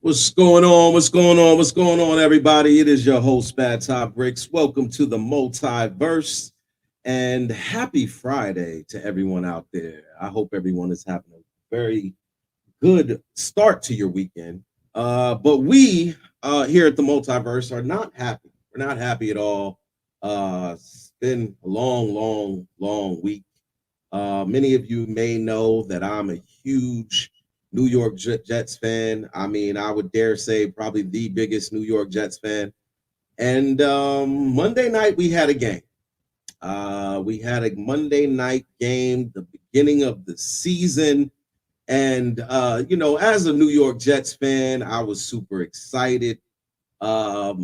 What's going on? What's going on? What's going on, everybody? It is your host, Bad Top Bricks. Welcome to the multiverse and happy Friday to everyone out there. I hope everyone is having a very good start to your weekend. But we here at the multiverse are not happy. We're not happy at all. It's been a long week. Many of you may know that I'm a huge New York Jets fan. I mean, I would dare say probably the biggest New York Jets fan. And Monday night we had a game. We had a Monday night game, the beginning of the season. And as a New York Jets fan, I was super excited. Had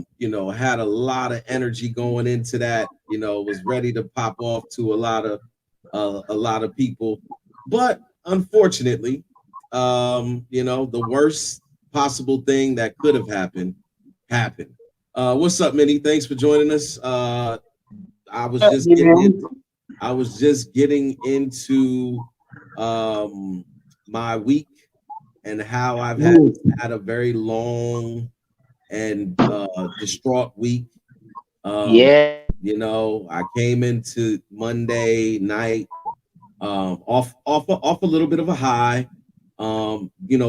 a lot of energy going into that. Was ready to pop off to a lot of people, but unfortunately, the worst possible thing that could have happened. What's up, Minnie? Thanks for joining us. I was just getting into, I was just getting into my week and how I've had a very long and distraught week. Um, Yeah. I came into Monday night off a little bit of a high.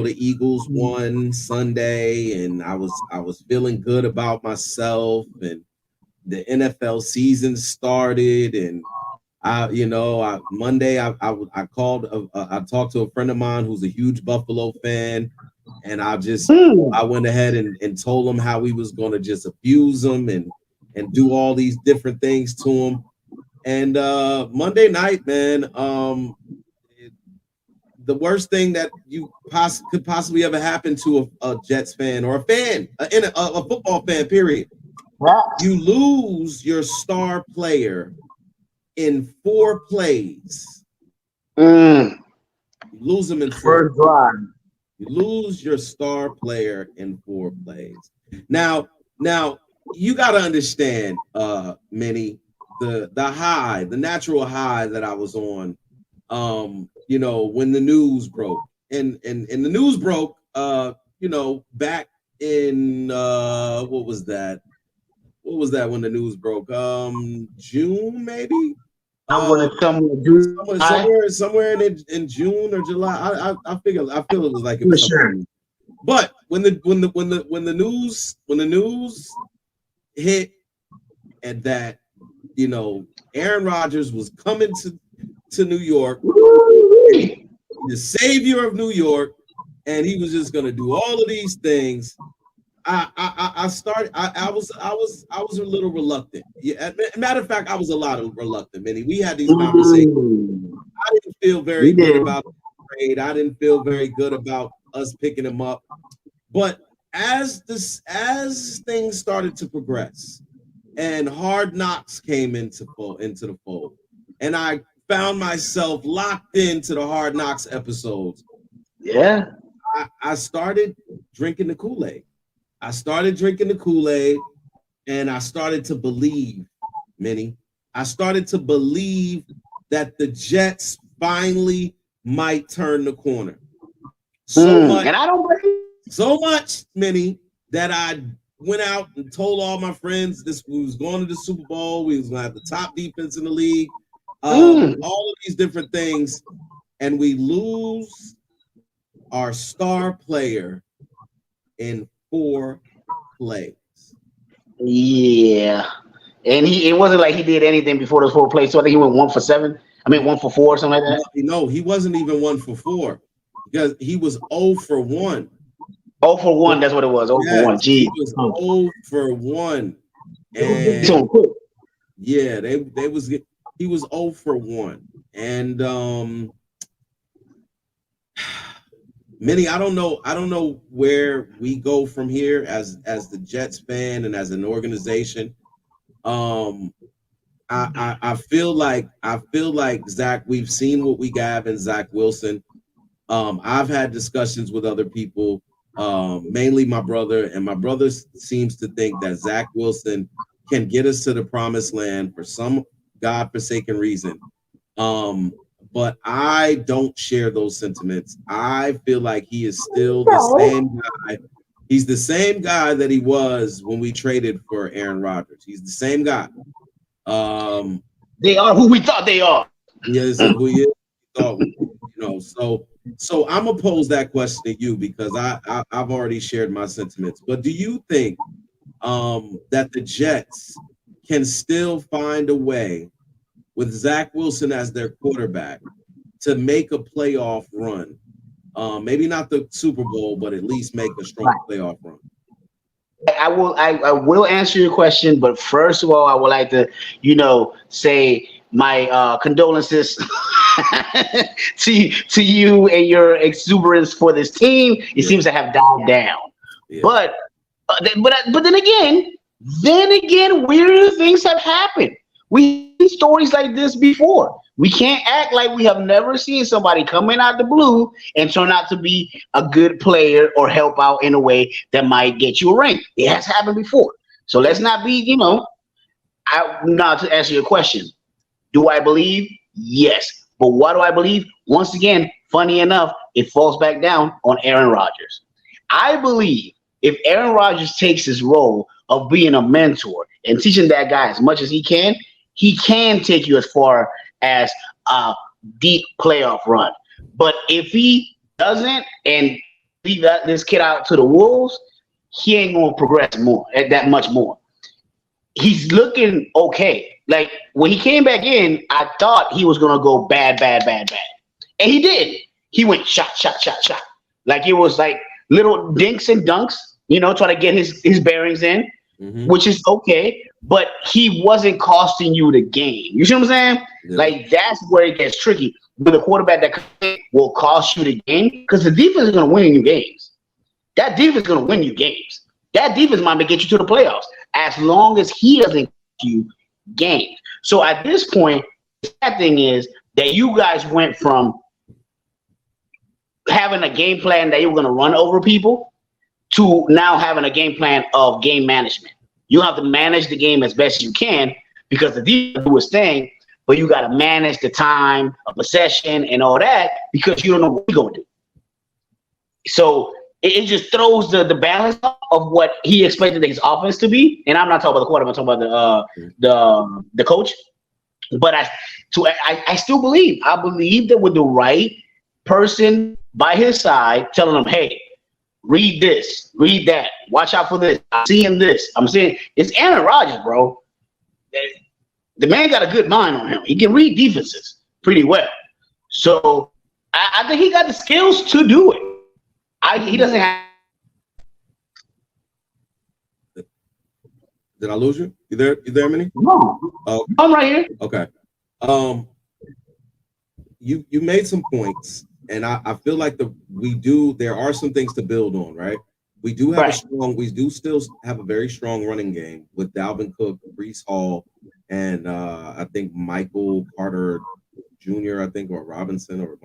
The Eagles won Sunday, and I was feeling good about myself, and the NFL season started, and Monday I called I talked to a friend of mine who's a huge Buffalo fan, and I went ahead and told him how we was going to just abuse him and do all these different things to him. And Monday night, man, the worst thing that could possibly ever happen to a Jets fan or a fan, a football fan, period. You lose your star player in 4 plays. You lose them in four. First drive. You lose your star player in 4 plays. Now, you got to understand, Minnie, the natural high that I was on, when the news broke, and the news broke, back in what was that? What was that when the news broke? June, maybe. I'm going to Somewhere in June or July. I feel it was like it for was sure. something. But when the news hit, and that Aaron Rodgers was coming to New York, the savior of New York, and he was just gonna do all of these things. I was a little reluctant. Yeah, matter of fact, I was a lot of reluctant. Minnie, we had these conversations. I didn't feel very good about the trade. I didn't feel very good about us picking him up. But as things started to progress, and Hard Knocks came into the fold, and I found myself locked into the Hard Knocks episodes. Yeah. I started drinking the Kool-Aid. And I started to believe, Minnie. I started to believe that the Jets finally might turn the corner. And I don't believe. So much, Minnie, that I went out and told all my friends we was going to the Super Bowl. We was going to have the top defense in the league. All of these different things, and we lose our star player in 4 plays. Yeah. And it wasn't like he did anything before those 4 plays. So I think he went 1 for 7. I mean 1 for 4, something like that. No, he wasn't even 1 for 4 because he was 0 for 1. 0 for 1, that's what it was. 0 for 1. Geez. He was 0 for 1. And yeah, he was 0 for 1. And Minnie, I don't know where we go from here as the Jets fan and as an organization. I feel like Zach. We've seen what we have in Zach Wilson. I've had discussions with other people, mainly my brother, and my brother seems to think that Zach Wilson can get us to the promised land for some godforsaken reason. But I don't share those sentiments. I feel like he is still the same guy. He's the same guy that he was when we traded for Aaron Rodgers. He's the same guy. They are who we thought they are. Yes, who he is. So I'm gonna pose that question to you because I've already shared my sentiments. But do you think that the Jets can still find a way with Zach Wilson as their quarterback to make a playoff run? Maybe not the Super Bowl, but at least make a strong playoff run. I will answer your question, but first of all, I would like to, say my condolences to you and your exuberance for this team. It seems to have died down. Yeah. But then again, weirder things have happened. We've seen stories like this before. We can't act like we have never seen somebody come in out the blue and turn out to be a good player or help out in a way that might get you a ring. It has happened before. So let's not be, now to answer your question, do I believe? Yes. But what do I believe? Once again, funny enough, it falls back down on Aaron Rodgers. I believe if Aaron Rodgers takes his role of being a mentor and teaching that guy as much as he can take you as far as a deep playoff run. But if he doesn't and leave this kid out to the wolves, he ain't gonna progress that much more. He's looking okay. Like when he came back in, I thought he was gonna go bad. And he did. He went shot. Like it was like little dinks and dunks, trying to get his bearings in, which is okay. But he wasn't costing you the game. You see what I'm saying? Yeah. Like that's where it gets tricky. With a quarterback that will cost you the game, because the defense is going to win you games. That defense is going to win you games. That defense might get you to the playoffs as long as he doesn't cost you games. So at this point, the sad thing is that you guys went from having a game plan that you were going to run over people to now having a game plan of game management. You have to manage the game as best you can because the defense do its thing, but you got to manage the time of possession and all that because you don't know what you're going to do. So it just throws the balance of what he expected his offense to be. And I'm not talking about the quarterback, I'm talking about the coach. But I still believe. I believe that with the right person by his side telling him, hey, read this, read that, watch out for this. I'm seeing this. I'm seeing it's Aaron Rodgers, bro. The man got a good mind on him. He can read defenses pretty well. So I think he got the skills to do it. He doesn't have. Did I lose you? You there, Minnie? No. Oh, I'm right here. Okay. You made some points. And I feel like there are some things to build on, right? We do have still have a very strong running game with Dalvin Cook, Breece Hall, and I think Michael Carter Jr., or Robinson or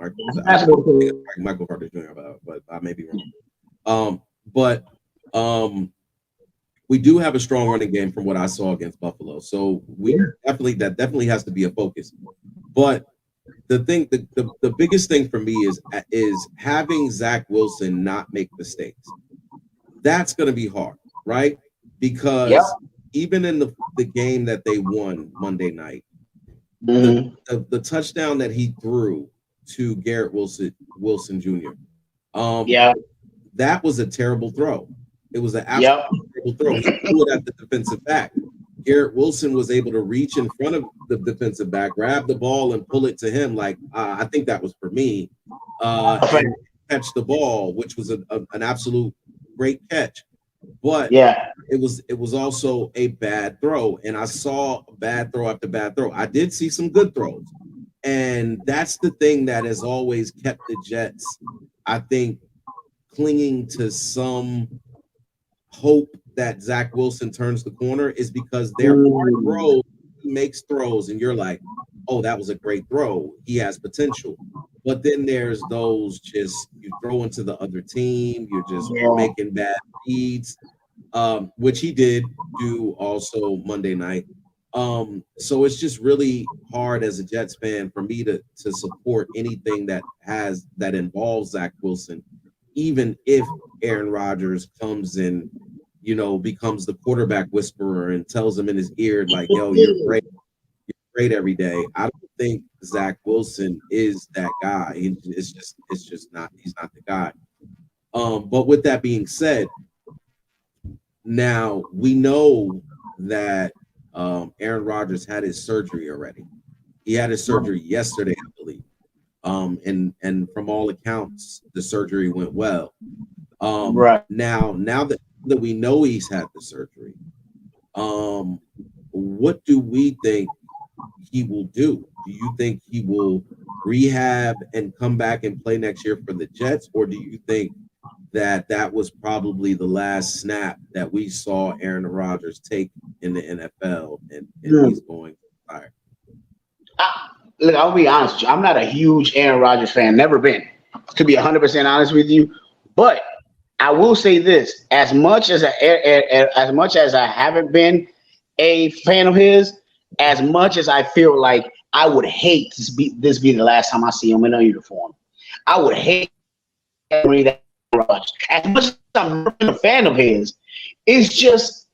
Michael Carter Jr., but I may be wrong. But we do have a strong running game from what I saw against Buffalo. So that definitely has to be a focus. But the biggest thing for me is having Zach Wilson not make mistakes. That's going to be hard, right? Because even in the game that they won Monday night, the touchdown that he threw to Garrett Wilson Jr. That was a terrible throw. It was an absolutely terrible throw. He threw it at the defensive back. Garrett Wilson was able to reach in front of the defensive back, grab the ball, and pull it to him. Like I think that was for me, and catch the ball, which was an absolute great catch. But it was also a bad throw, and I saw bad throw after bad throw. I did see some good throws, and that's the thing that has always kept the Jets, I think, clinging to some hope that Zach Wilson turns the corner is because there are throws, he makes throws, and you're like, oh, that was a great throw. He has potential. But then there's those just you throw into the other team, you're just making bad reads, which he did do also Monday night. So it's just really hard as a Jets fan for me to support anything that involves Zach Wilson, even if Aaron Rodgers comes in, becomes the quarterback whisperer and tells him in his ear, like, yo, you're great every day. I don't think Zach Wilson is that guy. It's just not, he's not the guy. But with that being said, now we know that Aaron Rodgers had his surgery already. He had his surgery yesterday, I believe. And from all accounts, the surgery went well. Right. Now that we know he's had the surgery, what do we think he will do? Do you think he will rehab and come back and play next year for the Jets, or do you think that was probably the last snap that we saw Aaron Rodgers take in the NFL, and he's going to retire? Look, I'll be honest with you. I'm not a huge Aaron Rodgers fan. Never been, to be 100% honest with you. But I will say this: as much as I haven't been a fan of his, as much as I feel like I would hate this be the last time I see him in a uniform, I would hate to read that Rodgers. As much as I'm not a fan of his, it's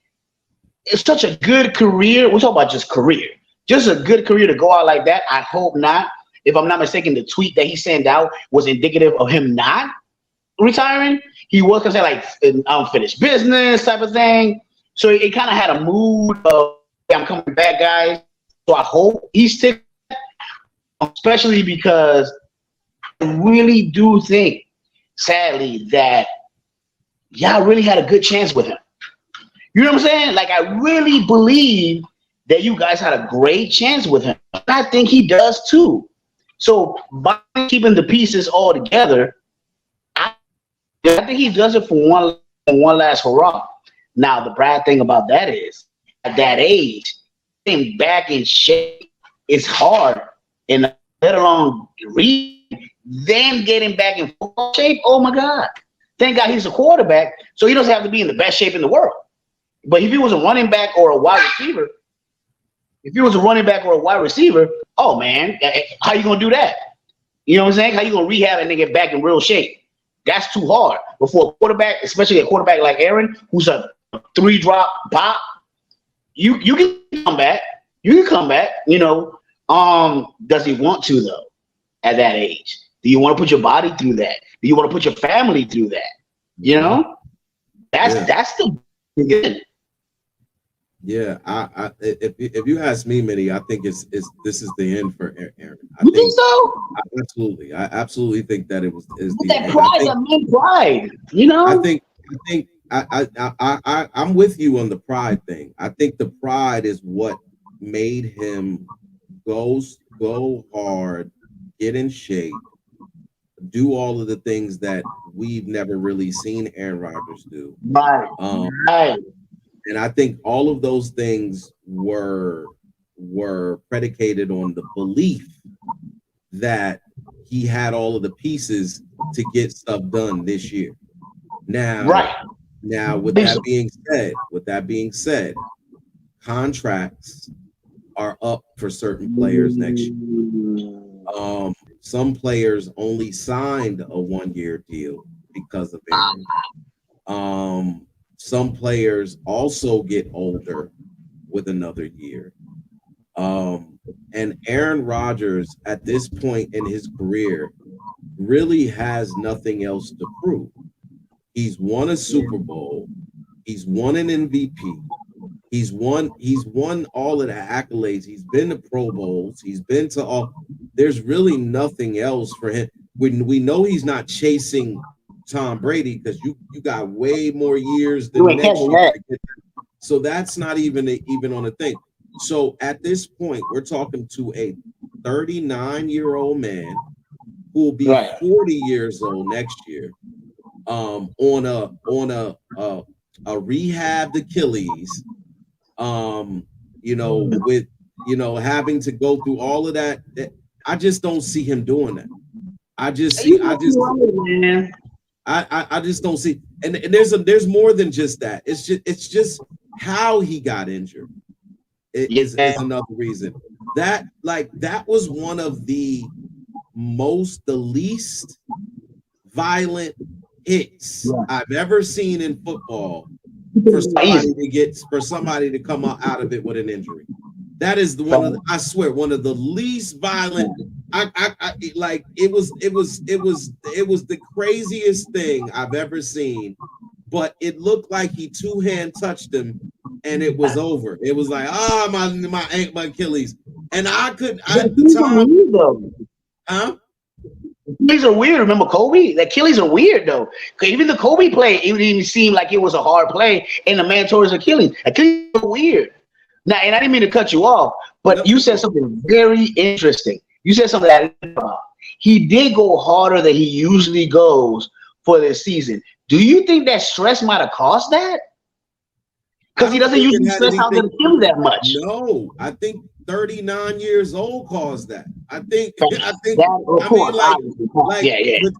such a good career. We're talking about just career. Just a good career to go out like that. I hope not. If I'm not mistaken, the tweet that he sent out was indicative of him not retiring. He was gonna say like unfinished business type of thing. So it kind of had a mood of I'm coming back, guys. So I hope he sticks, especially because I really do think, sadly, that y'all really had a good chance with him. You know what I'm saying? Like, I really believe that you guys had a great chance with him. I think he does too. So by keeping the pieces all together, I think he does it for one last hurrah. Now, the bad thing about that is, at that age, getting back in shape is hard, and let alone then getting back in football shape. Oh my God! Thank God he's a quarterback, so he doesn't have to be in the best shape in the world. But if he was a running back or a wide receiver, oh man, how you gonna do that? You know what I'm saying? How you gonna rehab and then get back in real shape? That's too hard. Before a quarterback, especially a quarterback like Aaron, who's a 3-drop pop, you can come back. You can come back. You know, does he want to though? At that age, do you want to put your body through that? Do you want to put your family through that? You know, that's the good. Yeah, if you ask me, Minnie, I think this is the end for Aaron. You think so? I absolutely think that it is the that end. pride, that man pride. You know, I'm with you on the pride thing. I think the pride is what made him go hard, get in shape, do all of the things that we've never really seen Aaron Rodgers do. Right. And I think all of those things were predicated on the belief that he had all of the pieces to get stuff done this year. Now, with that being said, contracts are up for certain players next year. Some players only signed a 1-year deal because of Aaron. Some players also get older with another year. And Aaron Rodgers, at this point in his career, really has nothing else to prove. He's won a Super Bowl. He's won an MVP. He's won all of the accolades. He's been to Pro Bowls. He's been to all. There's really nothing else for him. We know he's not chasing Tom Brady because you got way more years than next year. So that's not even on a thing. So at this point, we're talking to a 39-year-old man who will be 40 years old next year, on a rehabbed Achilles, with having to go through all of that. I just don't see him doing that. I just don't see, and there's more than just that. It's just how he got injured is another reason. That was one of the least violent hits Yeah. I've ever seen in football Easy. for somebody to come out of it with an injury. That is I swear, one of the least violent. I like it was the craziest thing I've ever seen, but it looked like he two-hand touched him and it was over. It was like, my Achilles. And at the time, huh? Achilles are weird. Remember Kobe? The Achilles are weird though. Even the Kobe play, it didn't even seem like it was a hard play, and the man tore his Achilles. Achilles are weird. Now, and I didn't mean to cut you off, but you said something very interesting. You said something that he did go harder than he usually goes for this season. Do you think that stress might have caused that? Because he doesn't usually stress out the Achilles that much. No, I think 39 years old caused that. I think with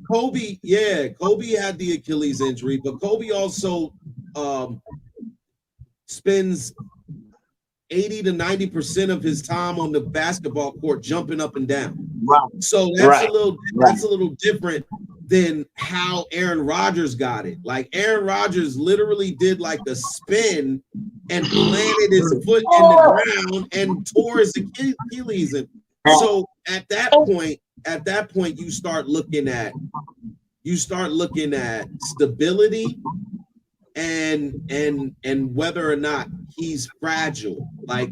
Kobe, Kobe had the Achilles injury, but Kobe also spends 80 to 90% of his time on the basketball court jumping up and down. Right. So that's a little different than how Aaron Rodgers got it. Like Aaron Rodgers literally did like a spin and planted his foot in the ground and tore his Achilles. And so at that point, you start looking at stability and whether or not he's fragile. Like,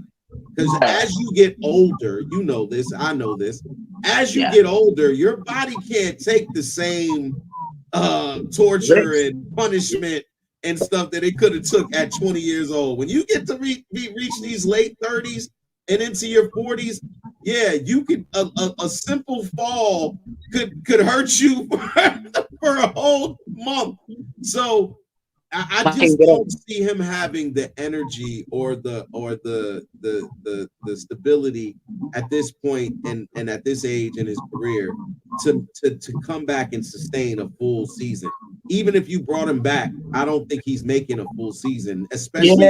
because as you get older, you know this, I know this. As you get older, your body can't take the same torture and punishment and stuff that it could have took at 20 years old. When you get to reach these late 30s and into your 40s, you could a simple fall could hurt you for a whole month. So I just don't see him having the energy or the stability at this point and at this age in his career to come back and sustain a full season. Even if you brought him back, I don't think he's making a full season, especially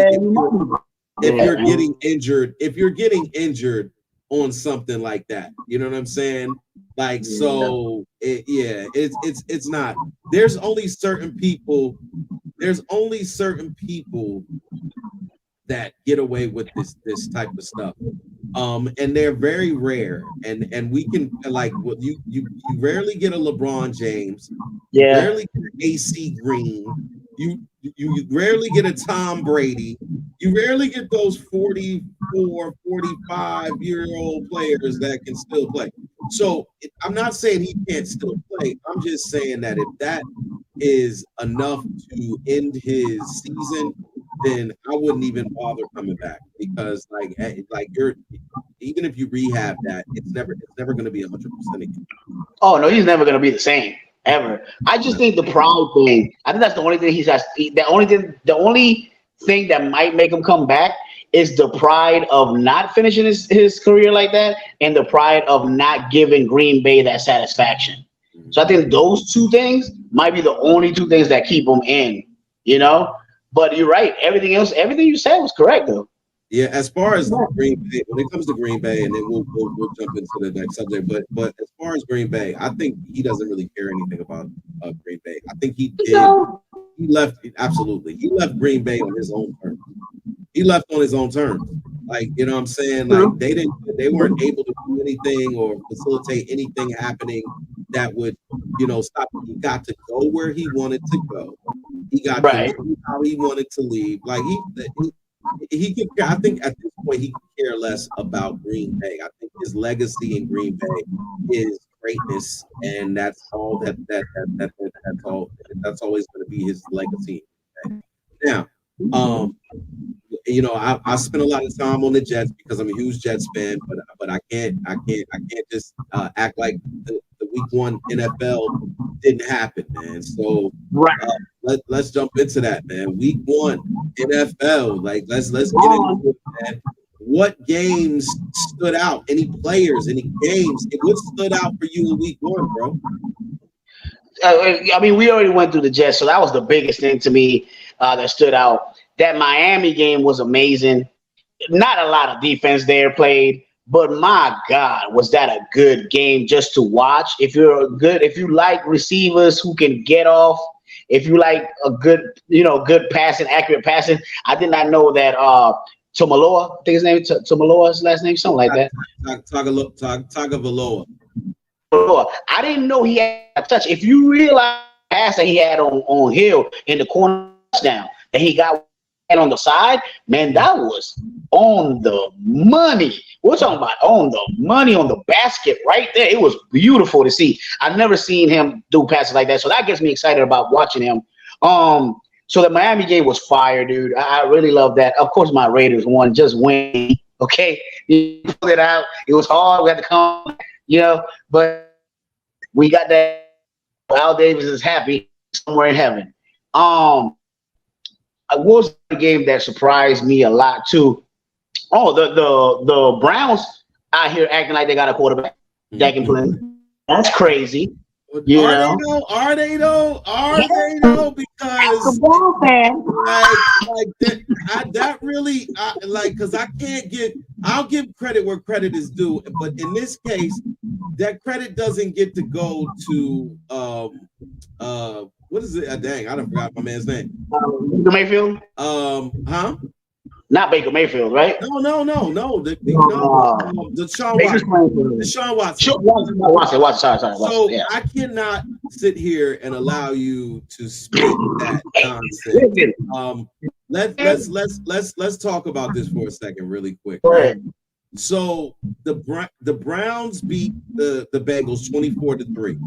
if you're getting injured. If you're getting injured on something like that, you know what I'm saying? Like, so it's not. There's only certain people that get away with this type of stuff, and they're very rare. And we can, like, you rarely get a LeBron James, rarely get an AC Green, you rarely get a Tom Brady, you rarely get those 44, 45-year-old players that can still play. So I'm not saying he can't still play. I'm just saying that if that is enough to end his season, then I wouldn't even bother coming back, because like you're, even if you rehab that, it's never going to be 100% again. Oh no, he's never going to be the same ever. I just think the pride thing. I think that's the only thing he's has. The only thing that might make him come back is the pride of not finishing his career like that, and the pride of not giving Green Bay that satisfaction. So I think those two things might be the only two things that keep him in, you know. But you're right. Everything you said was correct, though. Yeah, as far as Green Bay, when it comes to Green Bay, and then we'll jump into the next subject. But as far as Green Bay, I think he doesn't really care anything about Green Bay. I think he did. He left, absolutely. He left Green Bay on his own terms. He left on his own terms. Like, you know what I'm saying? Like, they weren't able to do anything or facilitate anything happening that would, stop him. He got to go where he wanted to go. He got to leave how he wanted to leave. Like, he could, I think at this point he could care less about Green Bay. I think his legacy in Green Bay is greatness, and that's all that's always going to be his legacy. Now, I spent a lot of time on the Jets because I'm a huge Jets fan, but I can't just act like the week one NFL didn't happen, man. So let's jump into that, man. Week one NFL, like let's get into it, man. What games stood out? Any players? Any games? What stood out for you in week one, bro? I mean, we already went through the Jets, so that was the biggest thing to me that stood out. That Miami game was amazing. Not a lot of defense there played, but my God, was that a good game just to watch? If you like receivers who can get off If you like a good, good passing, accurate passing, I did not know that Tomaloa, I think his name Tomaloa's last name, something like that. Tagovailoa. I didn't know he had a touch. If you realize the pass that he had on Hill in the corner touchdown that he got on the side, man, that was on the money. We're talking about on the money, on the basket right there. It was beautiful to see. I've never seen him do passes like that. So that gets me excited about watching him. So the Miami game was fire, dude. I really love that. Of course, my Raiders won, just win. Okay. You pulled it out. It was hard. We had to come, but we got that. Al Davis is happy somewhere in heaven. Was the game that surprised me a lot too. Oh, the Browns out here acting like they got a quarterback that can play. That's crazy. Are they though? Because that really, because I can't I'll give credit where credit is due, but in this case, that credit doesn't get to go to what is it? Dang, I don't forgot my man's name. Baker Mayfield. Not Baker Mayfield, right? No. The Deshaun Watson. Sorry. So yeah. I cannot sit here and allow you to speak that nonsense. Let's talk about this for a second, really quick. Right? So the Browns beat the Bengals 24-3.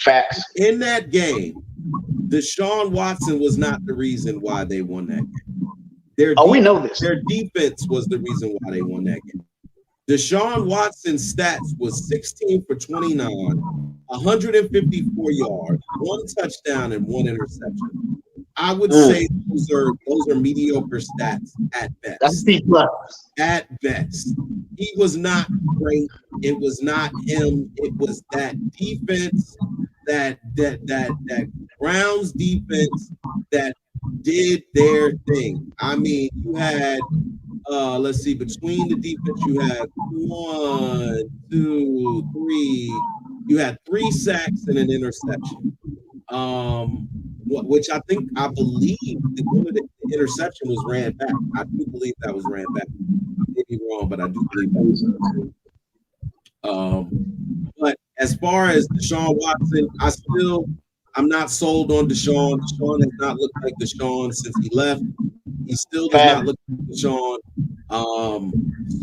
Facts. In that game, Deshaun Watson was not the reason why they won that game. We know this. Their defense was the reason why they won that game. Deshaun Watson's stats was 16 for 29, 154 yards, 1 touchdown, and 1 interception. I would say those are mediocre stats at best. That's C+. At best. He was not great. It was not him. It was that defense, that Browns defense that did their thing. I mean, you had let's see, between the defense, you had 1, 2, 3. You had 3 sacks and an interception. Which I believe the interception was ran back. I do believe that was ran back. I may be wrong, but I do believe that was. But as far as Deshaun Watson, I'm not sold on Deshaun. Deshaun has not looked like Deshaun since he left. He still does not look like Deshaun.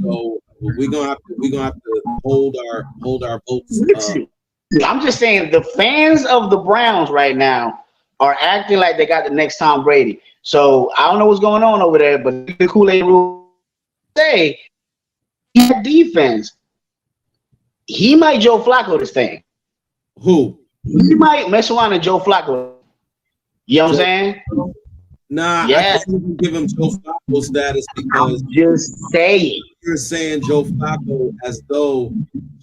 So we're gonna have to hold our votes. I'm just saying the fans of the Browns right now are acting like they got the next Tom Brady. So I don't know what's going on over there, but the Kool-Aid rule say he had defense. He might Joe Flacco this thing. Who? He might mess around and Joe Flacco. You know what I'm saying? Nah, I can't give him Joe Flacco status because I'm just saying. You're saying Joe Flacco as though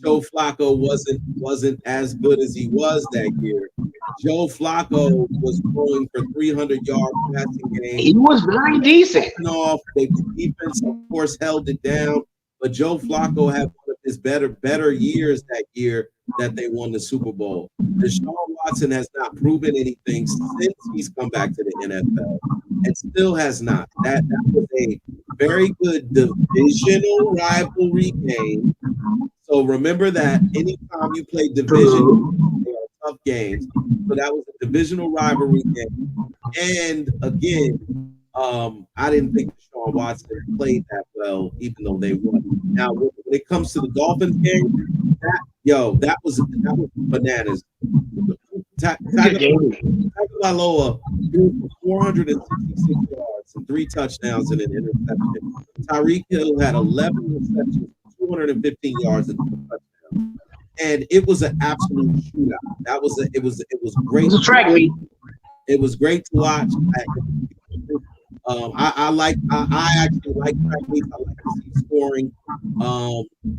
Joe Flacco wasn't as good as he was that year. Joe Flacco was throwing for 300-yard passing game. He was very decent. The defense, of course, held it down, but Joe Flacco had one of his better years that year that they won the Super Bowl. Deshaun Watson has not proven anything since he's come back to the NFL, and still has not. That was a very good divisional rivalry game. So remember that anytime you play division, they are tough games. So that was a divisional rivalry game. And again, I didn't think Deshaun Watson played that well, even though they won. Now, when it comes to the Dolphins game, that was bananas. Tagovailoa threw for 466 yards and 3 touchdowns and an interception. Tyreek Hill had 11 receptions, 215 yards and 2 touchdowns. And it was an absolute shootout. It was great. It was a track meet. It was great to watch. I actually like track meets. I like to see scoring,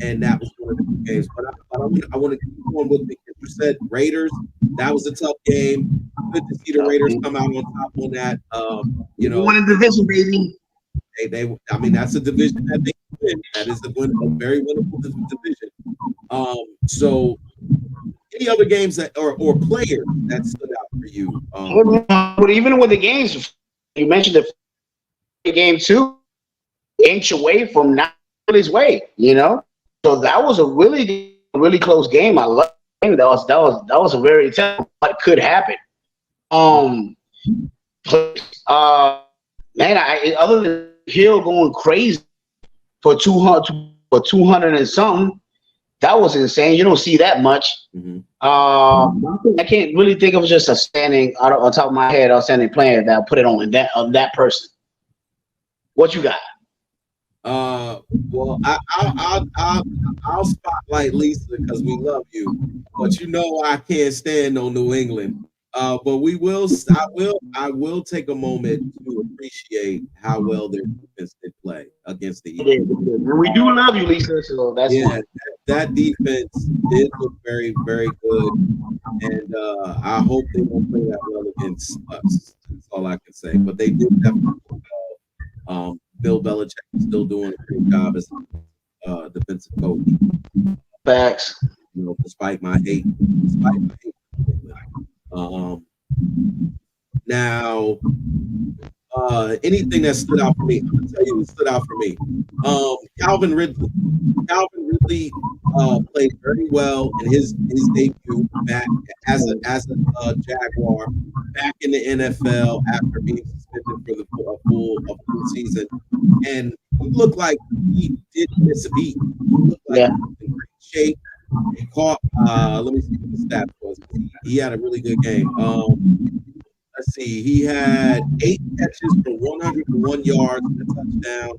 and that was one of the games. But I want to keep going with it. You said Raiders. That was a tough game. Good to see the Raiders come out on top on that. Won a division, baby. I mean, that's a division that they win. That is a very winnable division. So any other games that or players that stood out for you? But even with the games, you mentioned the game too, inch away from not his way, So that was a really close game. I love the game. That was a very telling what could happen. Um, man, other than Hill going crazy for 200 and something, that was insane. You don't see that much. Mm-hmm. I can't really think of just a standing on top of my head, a standing player that put it on that person. What you got? Well, I'll spotlight Lisa because we love you, but I can't stand no New England. But I will take a moment to appreciate how well their defense did play against the Eagles. And we do love you, Lisa. So that's that defense did look very, very good, and I hope they don't play that well against us. That's all I can say. But they did definitely play well. Bill Belichick is still doing a great job as defensive coach. Facts. Despite my hate. Now, anything that stood out for me, I'm gonna tell you what stood out for me. Calvin Ridley played very well in his debut back as a Jaguar back in the NFL after being suspended for a full season, and he looked like he didn't miss a beat. He looked like he was in great shape. He caught. Let me see what the stats was. He had a really good game. Let's see. He had 8 catches for 101 yards and a touchdown.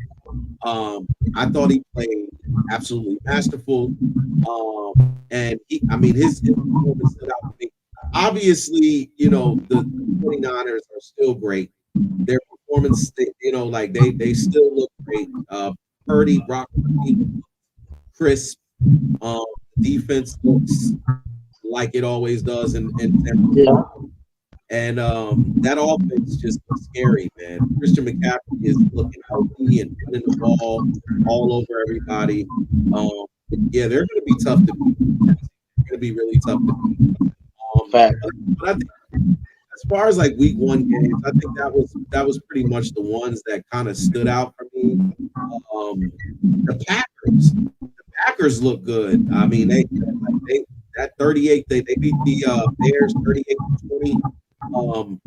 I thought he played absolutely masterful. And his performance stood out to me. Obviously, the 49ers are still great. Their performance, they still look great. Brock Purdy, crisp. Defense looks like it always does, and that offense just looks scary, man. Christian McCaffrey is looking healthy and running the ball all over everybody. They're going to be tough to beat. They're going to be really tough to beat. But I think as far as like week 1 games, I think that was pretty much the ones that kind of stood out for me. The Packers look good. I mean, they that 38. They beat the Bears 38-20.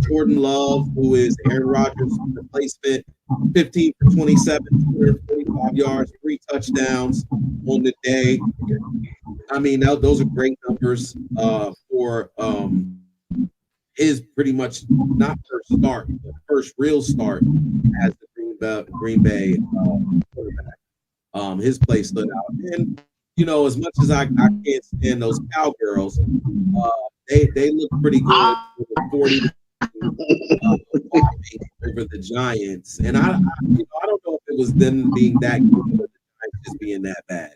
Jordan Love, who is Aaron Rodgers' replacement, 15 for 27, 245 yards, 3 touchdowns on the day. I mean, those are great numbers for his pretty much not first start, but first real start as the Green Bay quarterback. His play stood out, and as much as I can't stand those Cowgirls, they look pretty good with a 40 over the Giants, and I don't know if it was them being that good or the Giants just being that bad,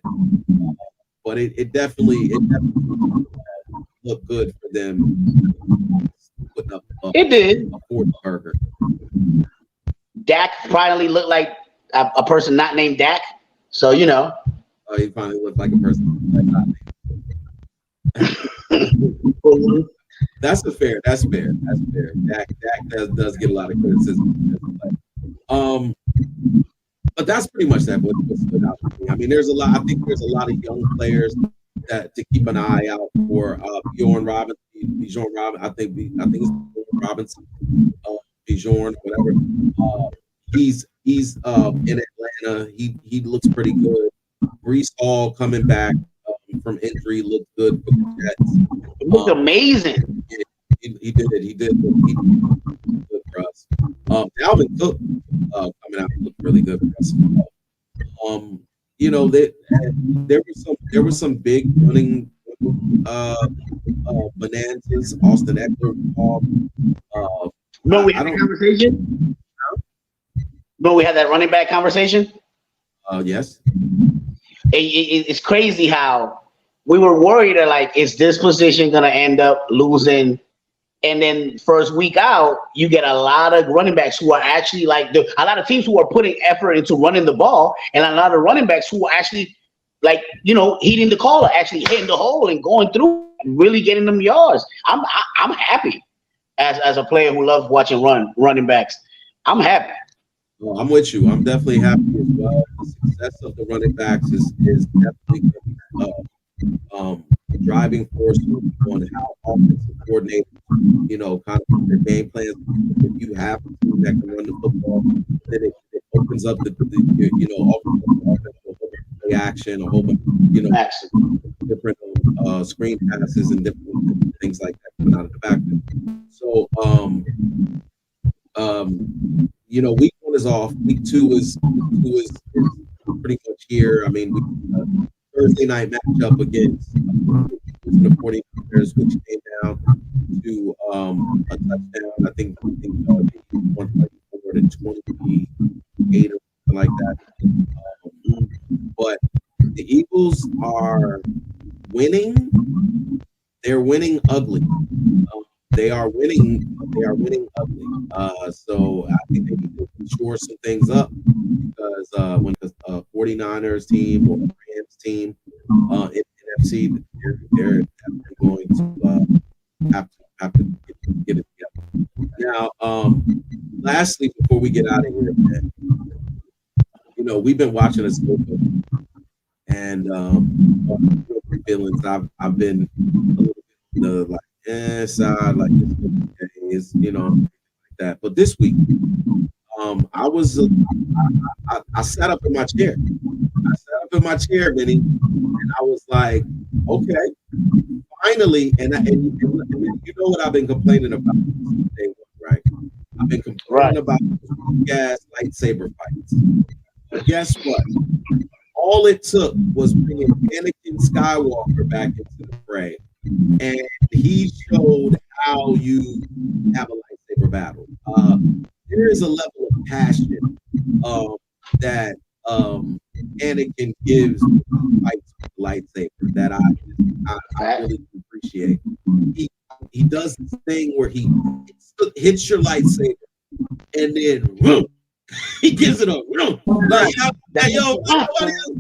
but it definitely looked good for them putting up it did a 40 burger. Dak finally looked like a person not named Dak, so he finally looked like a person not named. That's fair. Dak does get a lot of criticism. But that's pretty much what stood out to me. I mean, I think there's a lot of young players that to keep an eye out for. Bijan Robinson. I think it's Bijan Robinson. Bijan, whatever. He's in Atlanta. He looks pretty good. Breece Hall coming back from injury looked good for the Jets. It looked amazing. He did it. He did good for us. Dalvin Cook coming out looked really good for us. There were some big running bonanzas. Austin Eckler. We had that conversation. We had that running back conversation. Yes. It's crazy how we were worried that like, is this position gonna end up losing? And then first week out, you get a lot of running backs who are actually a lot of teams who are putting effort into running the ball, and a lot of running backs who are actually heeding the call, actually hitting the hole and going through and really getting them yards. I'm happy. as a player who loves watching running backs. I'm happy. Well, I'm with you. I'm definitely happy as well. The success of the running backs is definitely the driving force on how offensive coordinators, kind of put their game plans. If you have a team that can run the football, then it opens up opens up the offense to a whole bunch of play action, a whole bunch, different screen passes and different things like that coming out of the backfield. So, week one is off. Week two is pretty much here. I mean, we Thursday night matchup against the 49ers, which came down to a touchdown. I think 134 to 28 or something like that. But the Eagles are winning. They're winning ugly. They are winning. They are winning ugly. So I think they need to shore some things up because when the 49ers team or Rams team in NFC, they're definitely going to have to get it together. Now, lastly, before we get out of here, man, we've been watching this movie, and feelings. I've been a little bit side, like it's like that. But this week, I sat up in my chair. Vinny, and I was like, okay, finally, and you know what I've been complaining about since day one, right? I've been complaining about gas lightsaber fights. But guess what? All it took was bringing Anakin Skywalker back into the fray, and he showed how you have a lightsaber battle. There is a level of passion that Anakin gives fights with the lightsaber that I really appreciate. He does this thing where he hits your lightsaber and then whoom, he gives it a whoom. Like, nobody else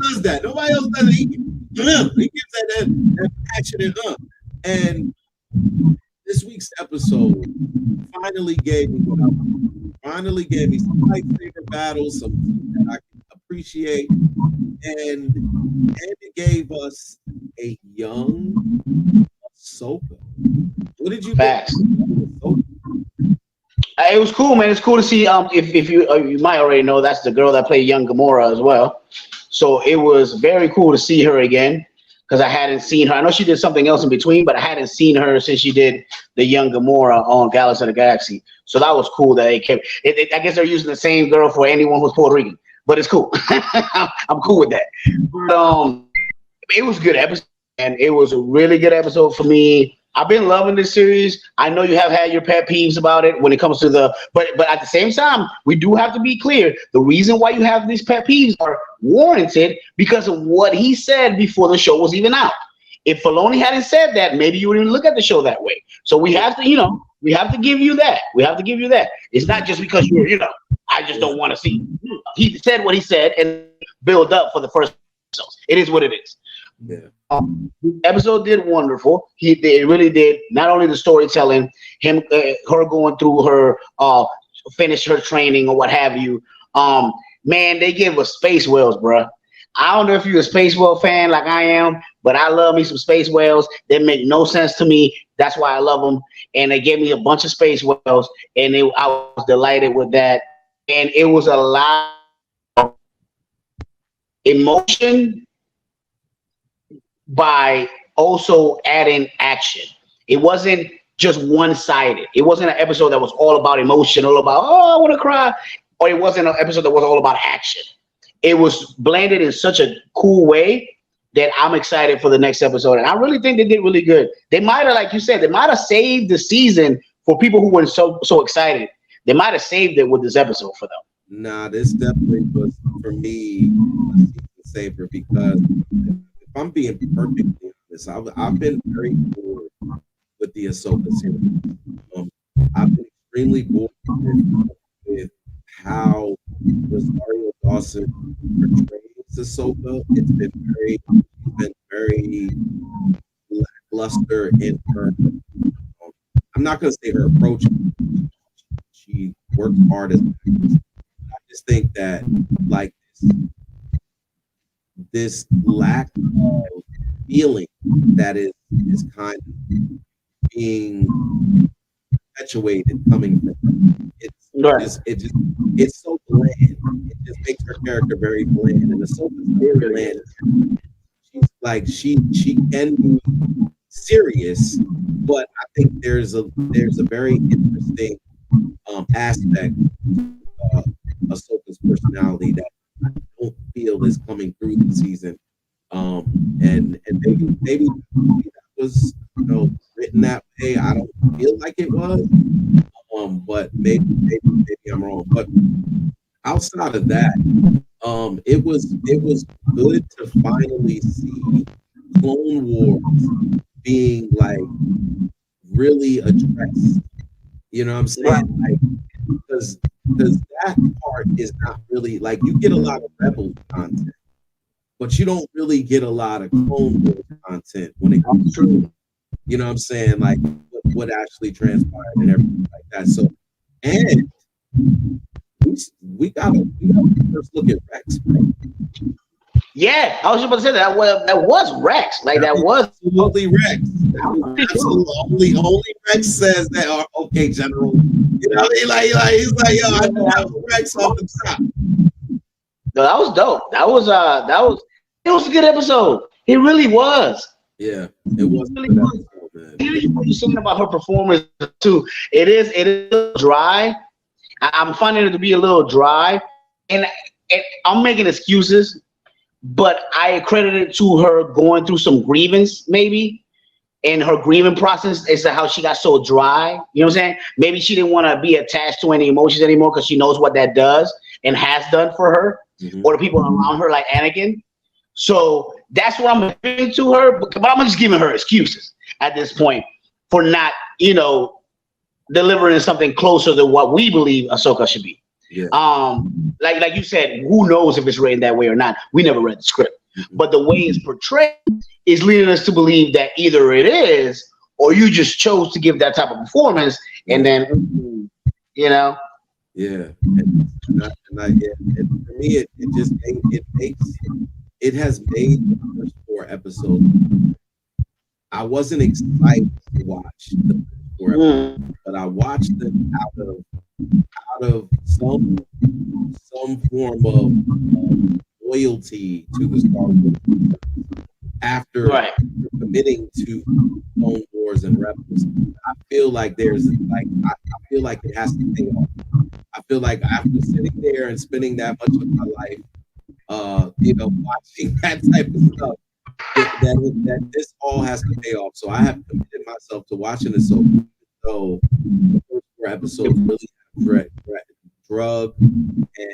does that. Nobody else does it. He gives that passion and this week's episode finally gave me what I wanted. Finally gave me some lightsaber battles, something that I can appreciate, and it gave us a young Ahsoka. What did you think? It was cool, man. It's cool to see. If you might already know, that's the girl that played young Gamora as well. So it was very cool to see her again because I hadn't seen her. I know she did something else in between, but I hadn't seen her since she did the young Gamora on Galaxy of the Galaxy. So that was cool that they kept. I guess they're using the same girl for anyone who's Puerto Rican, but it's cool. I'm cool with that. But it was a good episode, and it was a really good episode for me. I've been loving this series. I know you have had your pet peeves about it when it comes to but at the same time, we do have to be clear. The reason why you have these pet peeves are warranted because of what he said before the show was even out. If Filoni hadn't said that, maybe you wouldn't look at the show that way. So we have to, we have to give you that. We have to give you that. It's not just because I just don't want to see. He said what he said and build up for the first episodes. It is what it is. Yeah. The episode did wonderful. It really did. Not only the storytelling, her going through her finish her training or what have you. Man, they give us space whales, bruh. I don't know if you're a space whale fan like I am, but I love me some space whales. They make no sense to me. That's why I love them. And they gave me a bunch of space whales, and I was delighted with that. And it was a lot of emotion by also adding action. It wasn't just one-sided. It wasn't an episode that was all about emotion, all about, I want to cry. Or it wasn't an episode that was all about action. It was blended in such a cool way that I'm excited for the next episode. And I really think they did really good. They might have, like you said, they might have saved the season for people who weren't so excited. They might have saved it with this episode for them. Nah, this definitely was, for me, a season saver because if I'm being perfectly honest, I've been very bored with the Ahsoka series. I've been extremely bored with how Rosario Dawson portrays Ahsoka. It's been very lackluster in her. I'm not gonna say her approach. She works hard as an actress. I just think that like this lack of feeling that is kind of being perpetuated coming from her. It's so bland. It just makes her character very bland, and Ahsoka's very bland. She's like she can be serious, but I think there's a very interesting aspect of Ahsoka's personality that I don't feel is coming through the season. And maybe that was written that way. I don't feel like it was. But maybe I'm wrong. But outside of that, it was good to finally see Clone Wars being like really addressed. You know what I'm saying? Like because that part is not really like you get a lot of Rebels content, but you don't really get a lot of Clone Wars content when it comes to, you know what I'm saying, like what actually transpired and everything like that. So, and we got a first look at Rex, bro. Yeah, I was just about to say that. Well, that was Rex. Like that was absolutely Rex. Absolutely, only Rex says that. Okay, General. You know what I mean? Like he's like, yo, I have Rex off the top. No, that was dope. That was it was a good episode. It really was. Yeah, it was really was. What you're saying about her performance too? It is a little dry. I'm finding it to be a little dry, and I'm making excuses, but I accredit it to her going through some grievance, maybe, in her grieving process as to how she got so dry. You know what I'm saying? Maybe she didn't want to be attached to any emotions anymore because she knows what that does and has done for her or the people around her, like Anakin. So that's what I'm giving to her, but I'm just giving her excuses at this point for not, delivering something closer to what we believe Ahsoka should be. Yeah. Like you said, who knows if it's written that way or not? We never read the script, but the way it's portrayed is leading us to believe that either it is, or you just chose to give that type of performance, and then, Yeah, and for me, it has made the first 4 episodes. I wasn't excited to watch the first 4 episodes, but I watched them out of some form of loyalty to the Star Wars after committing to Clone Wars and Rebels. I feel like I feel like it has to pay off. I feel like after sitting there and spending that much of my life, watching that type of stuff, that this all has to pay off. So I have committed myself to watching this. So the first 4 episodes really have drug,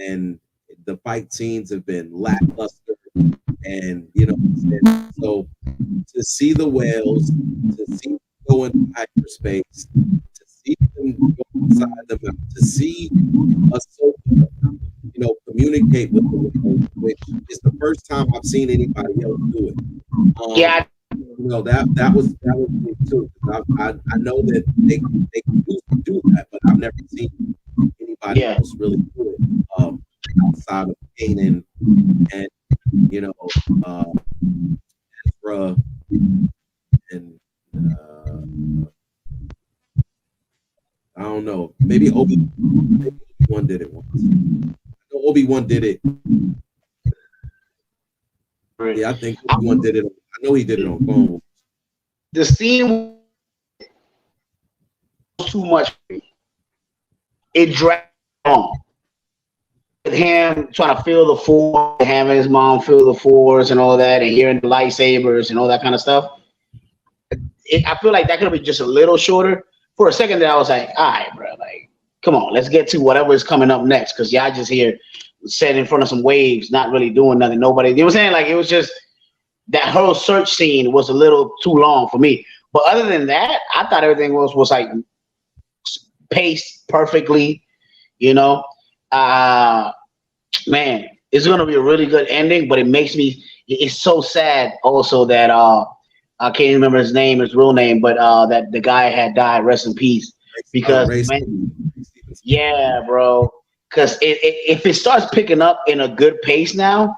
and the fight scenes have been lackluster. And so to see the whales, to see them go into hyperspace, to see them go inside them, to see Ahsoka, communicate with the whales, which is the first time I've seen anybody else do it. That was me too. I know that they used to do that, but I've never seen anybody else really do it outside of Kanan and Ezra and I don't know. Maybe Obi-Wan did it once. I know Obi-Wan did it. Yeah, I think Obi-Wan did it. I know he did it on Clone Wars. The scene was too much for me. It dragged on. With him trying to feel the Force, having his mom feel the Force and all that, and hearing the lightsabers and all that kind of stuff. I feel like that could have been just a little shorter. For a second there, I was like, all right, bro, like, come on, let's get to whatever is coming up next, because y'all just here sitting in front of some waves, not really doing nothing. Nobody, you know what I'm saying? Like, it was just that whole search scene was a little too long for me. But other than that, I thought everything was like paced perfectly, Man, it's gonna be a really good ending, but it makes me. It's so sad also that I can't remember his name, his real name, but that the guy had died. Rest in peace. Because Ray man, Stevenson. yeah, bro. Because if it starts picking up in a good pace now,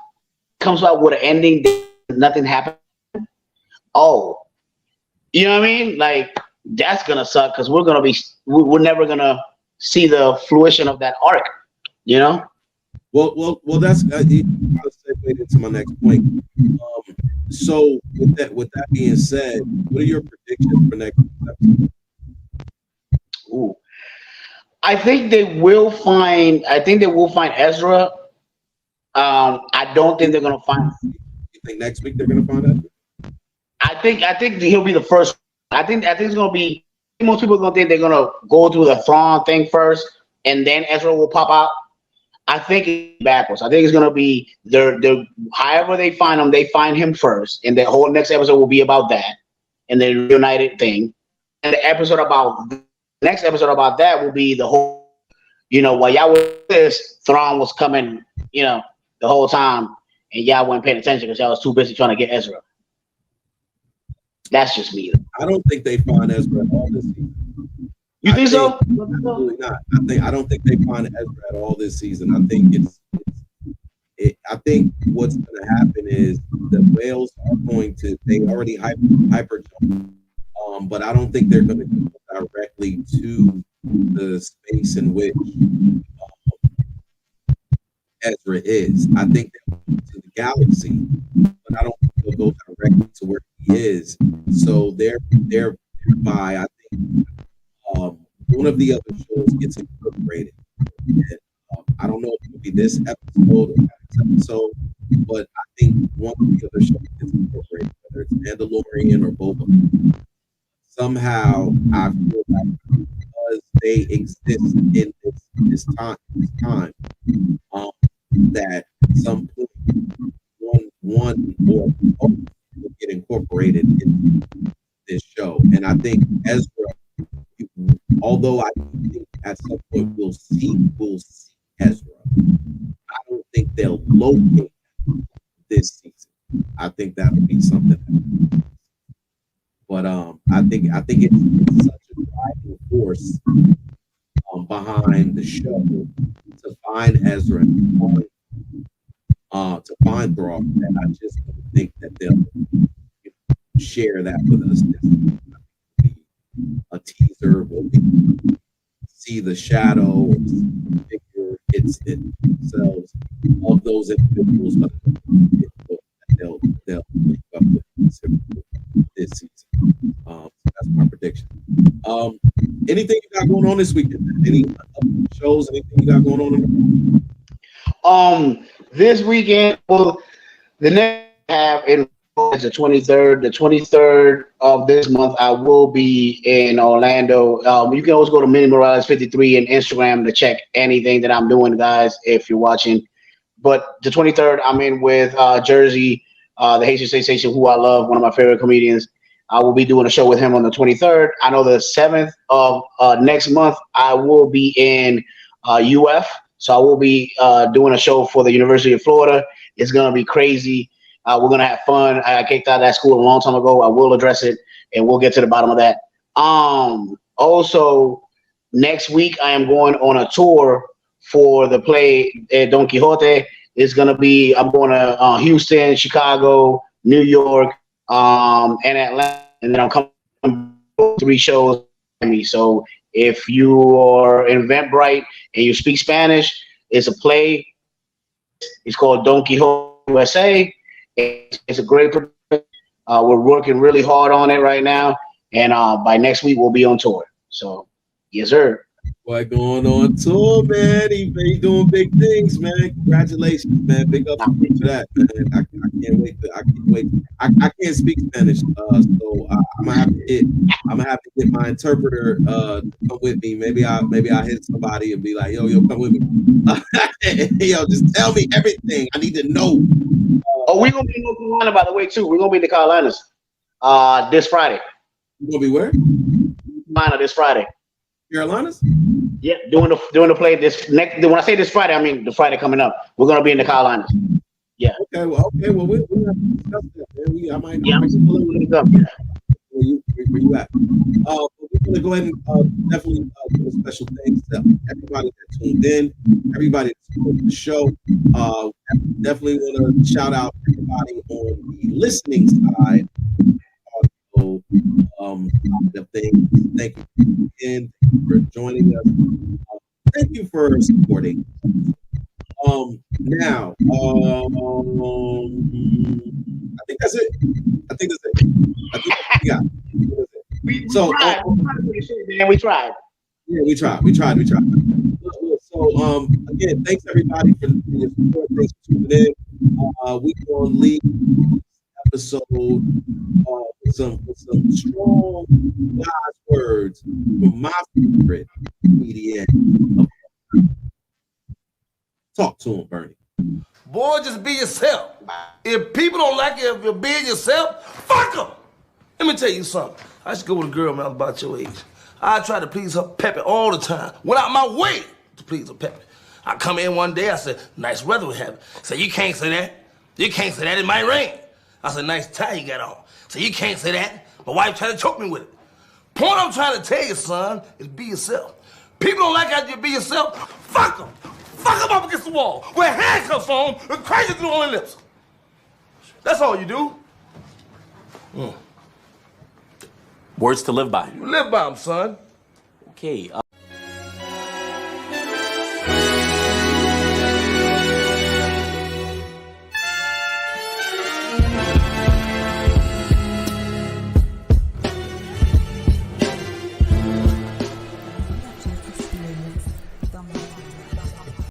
comes out with an ending, nothing happened. Oh, you know what I mean? Like that's gonna suck because we're never gonna see the fruition of that arc. You know? Well. That's you kind of segued into my next point. So with that being said, what are your predictions for next episode? Ooh. I think they will find. I think they will find Ezra. I don't think they're gonna find. You think next week they're gonna find out? I think he'll be the first. I think it's gonna be. Most people are gonna think they're gonna go through the Thrawn thing first, and then Ezra will pop out. I think it's backwards. I think it's gonna be they're however they find him, they find him first, and the whole next episode will be about that, and the reunited thing. And the next episode about that will be the whole. While y'all was this, Thrawn was coming. The whole time, and y'all weren't paying attention because y'all was too busy trying to get Ezra. That's just me. I don't think they find Ezra at all this season. You think so? Absolutely not. I don't think they find Ezra at all this season. I think I think what's going to happen is the whales are going to. They already hyper jump, but I don't think they're going to go directly to the space in which Ezra is. I think they'll go to the galaxy, but I don't think they'll go directly to where he is. So thereby, I think one of the other shows gets incorporated. And, I don't know if it'll be this episode or next episode, but I think one of the other shows gets incorporated, whether it's Mandalorian or Boba. Somehow, I feel like because they exist in this time, that some point one or both will get incorporated in this show. And I think Ezra, although I think at some point we'll see Ezra, I don't think they'll locate this season. I think that'll be something. But I think it's such a driving force behind the show to find Ezra and to find Thrawn that I just don't think that they'll share that with us. A teaser will see the shadow or the figure themselves of those individuals, but they'll link up with this season. So that's my prediction. Anything you got going on this weekend? Any shows? Anything you got going on? This weekend, well, the next have in is the 23rd. The 23rd of this month, I will be in Orlando. You can always go to Mini Morales 53 and Instagram to check anything that I'm doing, guys, if you're watching. But the 23rd, I'm in with Jersey, the Haitian Sensation, who I love, one of my favorite comedians. I will be doing a show with him on the 23rd. I know the 7th of next month, I will be in UF. So I will be doing a show for the University of Florida. It's going to be crazy. We're going to have fun. I kicked out of that school a long time ago. I will address it, and we'll get to the bottom of that. Also, next week, I am going on a tour for the play Don Quixote. It's going to be, I'm going to Houston, Chicago, New York, and Atlanta. And then I'm coming 3 shows. So if you are in Eventbrite and you speak Spanish, it's a play. It's called Don Quixote USA. It's a great production. We're working really hard on it right now, and by next week we'll be on tour. So, yes, sir. What going on tour, man? He doing big things, man. Congratulations, man. Big up for that, man. I can't wait. I can't wait. I can't speak Spanish, so I'm gonna have to get my interpreter to come with me. Maybe I hit somebody and be like, yo, come with me. Yo, just tell me everything. I need to know. We're gonna be in North Carolina, by the way, too. We're gonna be in the Carolinas this Friday. You gonna be where? Carolina this Friday. Carolinas? Yeah, doing the play this next. When I say this Friday, I mean the Friday coming up. We're gonna be in the Carolinas. Yeah. Okay, well, we have to discuss that, man. Yeah, I'm Pull up looking it up. Yeah. where you at. We're gonna go ahead and definitely give a special thanks to everybody that tuned in, everybody that supported the show. Definitely want to shout out everybody on the listening side, audio side of things. Thank you again. Thank you for joining us. Thank you for supporting. Now, I think that's it. I think that's it. I think that's what we got. We So, tried. We tried to make sure, man. We tried. yeah, we tried. So, again, thanks everybody for your support. Thanks for tuning in. We gonna leave this episode with some strong God's words from my favorite comedian. Talk to him, Bernie. Boy, just be yourself. If people don't like you if you're being yourself, fuck them. Let me tell you something. I used to go with a girl, man, about your age. I tried to please her Peppy all the time. Went out my way to please her Peppy. I come in one day, I said, nice weather we have. Said, you can't say that. You can't say that, it might rain. I said, nice tie you got on. Said, you can't say that. My wife tried to choke me with it. Point I'm trying to tell you, son, is be yourself. People don't like how you be yourself, fuck them. Fuck them up against the wall. Wear handcuffs on them and crazy through on their lips. That's all you do. Words to live by. You live by them, son. Okay.